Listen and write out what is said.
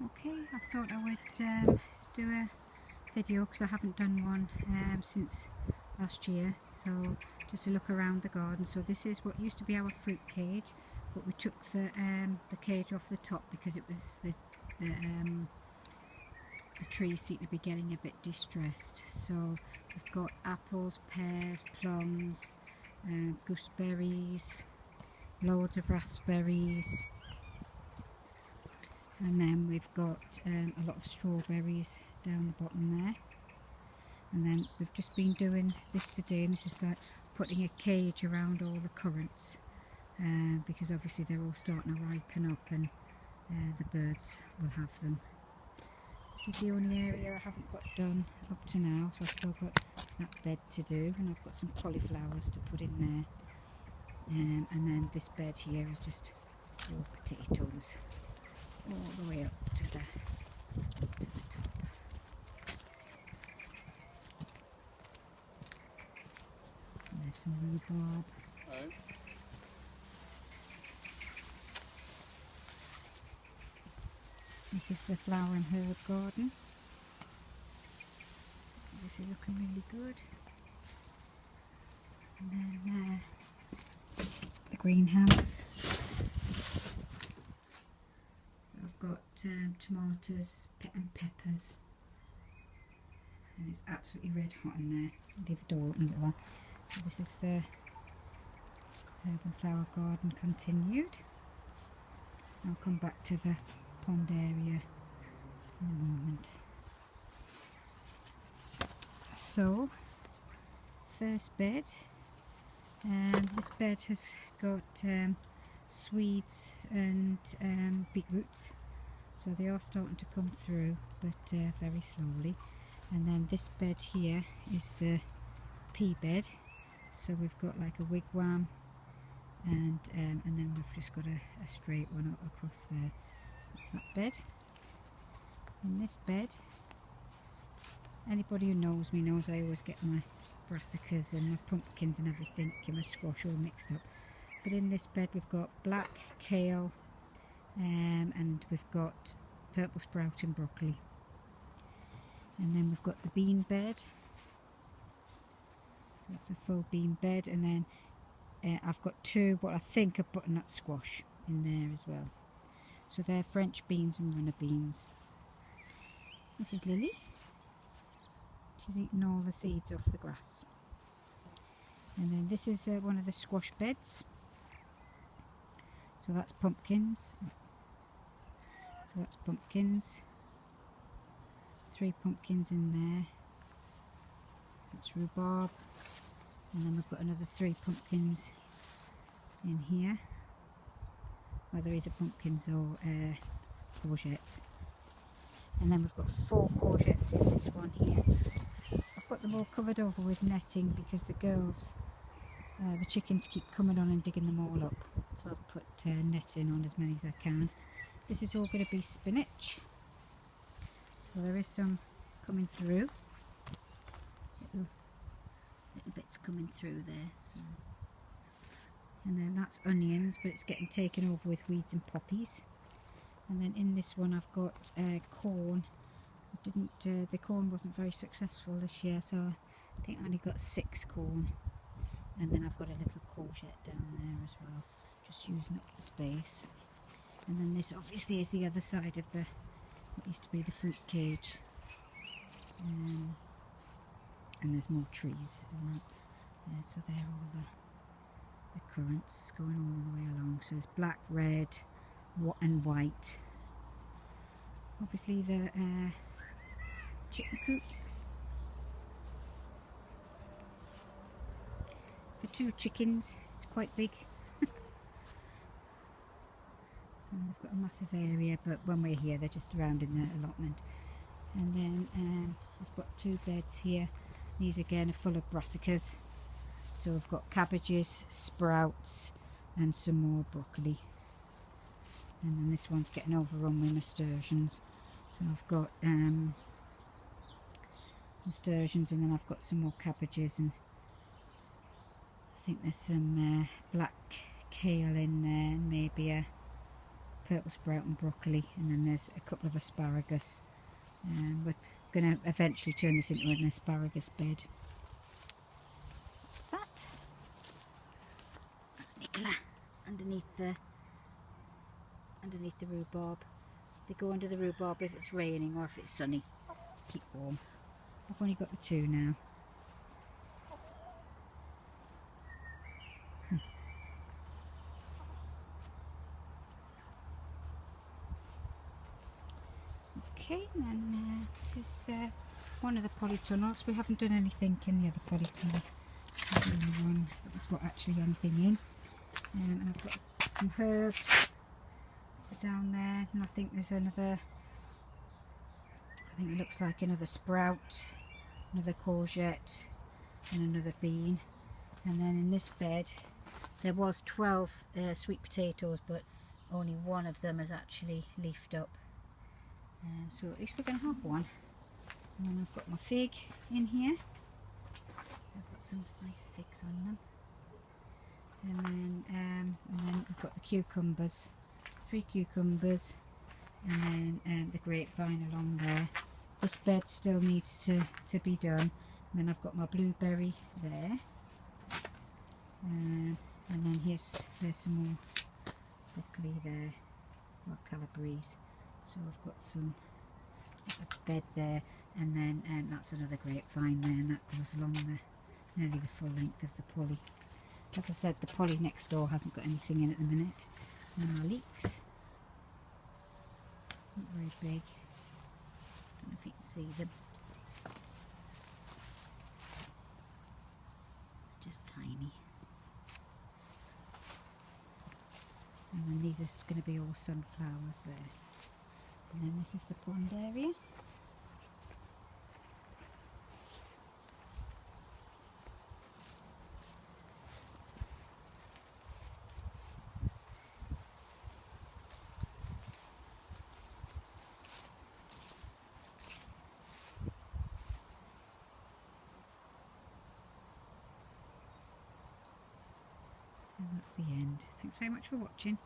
Okay, I thought I would do a video because I haven't done one since last year, so just a look around the garden. So this is what used to be our fruit cage, but we took the cage off the top because it was the trees seem to be getting a bit distressed. So we've got apples, pears, plums, gooseberries, loads of raspberries, and then we've got a lot of strawberries down the bottom there. And then we've just been doing this today, and this is like putting a cage around all the currants because obviously they're all starting to ripen up and the birds will have them. This is the only area I haven't got done up to now, so I've still got that bed to do, and I've got some cauliflowers to put in there, and then this bed here is just all potatoes all the way up to the top. And there's some rhubarb. Oh. This is the flower and herb garden. This is looking really good. And then the greenhouse. I've got tomatoes and peppers, and it's absolutely red hot in there. I'll leave the door open a little while. So this is the herb and flower garden continued. I'll come back to the pond area in a moment. So, first bed, and this bed has got swedes and beetroots, so they are starting to come through, but very slowly. And then this bed here is the pea bed, so we've got like a wigwam, and then we've just got a straight one across there. That's that bed. In this bed, anybody who knows me knows I always get my brassicas and my pumpkins and everything and my squash all mixed up. But in this bed we've got black kale, and we've got purple sprout and broccoli. And then we've got the bean bed. So that's a full bean bed, and then I've got two what I think are butternut squash in there as well. So they're French beans and runner beans. This is Lily. She's eating all the seeds off the grass. And then this is one of the squash beds. So that's pumpkins. So that's pumpkins. 3 pumpkins in there. That's rhubarb. And then we've got another 3 pumpkins in here. Well, they're either pumpkins or courgettes. And then we've got 4 courgettes in this one here. I've got them all covered over with netting because the girls, the chickens keep coming on and digging them all up. So I've put netting on as many as I can. This is all going to be spinach. So there is some coming through. Little bits coming through there. So. And then that's onions, but it's getting taken over with weeds and poppies. And then in this one I've got corn. The corn wasn't very successful this year, so I think I only got 6 corn. And then I've got a little courgette down there as well, just using up the space. And then this obviously is the other side of what used to be the fruit cage. And there's more trees in that. So they're all the currants going all the way along. So there's black, red, and white. Obviously the chicken coop for 2 chickens. It's quite big. So they've got a massive area, but when we're here they're just around in the allotment. And then I've got 2 beds here. These again are full of brassicas. So I've got cabbages, sprouts, and some more broccoli. And then this one's getting overrun with nasturtiums. So I've got nasturtiums, and then I've got some more cabbages, and I think there's some black kale in there, and maybe a purple sprout and broccoli, and then there's a couple of asparagus. We're going to eventually turn this into an asparagus bed. That's Nicola underneath the rhubarb. They go under the rhubarb if it's raining or if it's sunny. Keep warm. I've only got the two now. Okay, and then this is one of the polytunnels. We haven't done anything in the other polytunnel. This is the only one that we've got actually anything in. And I've got some herbs down there, and I think there's another, I think it looks like another sprout, another courgette and another bean. And then in this bed there was 12 sweet potatoes, but only one of them has actually leafed up, so at least we're going to have one. And then I've got my fig in here. I've got some nice figs on them. And then I've got the cucumbers, 3 cucumbers, and then the grapevine along there. This bed still needs to be done. And then I've got my blueberry there, and then there's some more broccoli there, or calabrese. So I've got some a bed there, and then that's another grapevine there, and that goes along nearly the full length of the pulley. As I said, the pulley next door hasn't got anything in at the minute. And our leeks, not very big. I don't know if you can see them. Just tiny. And then these are going to be all sunflowers there. And then this is the pond area. And that's the end. Thanks very much for watching.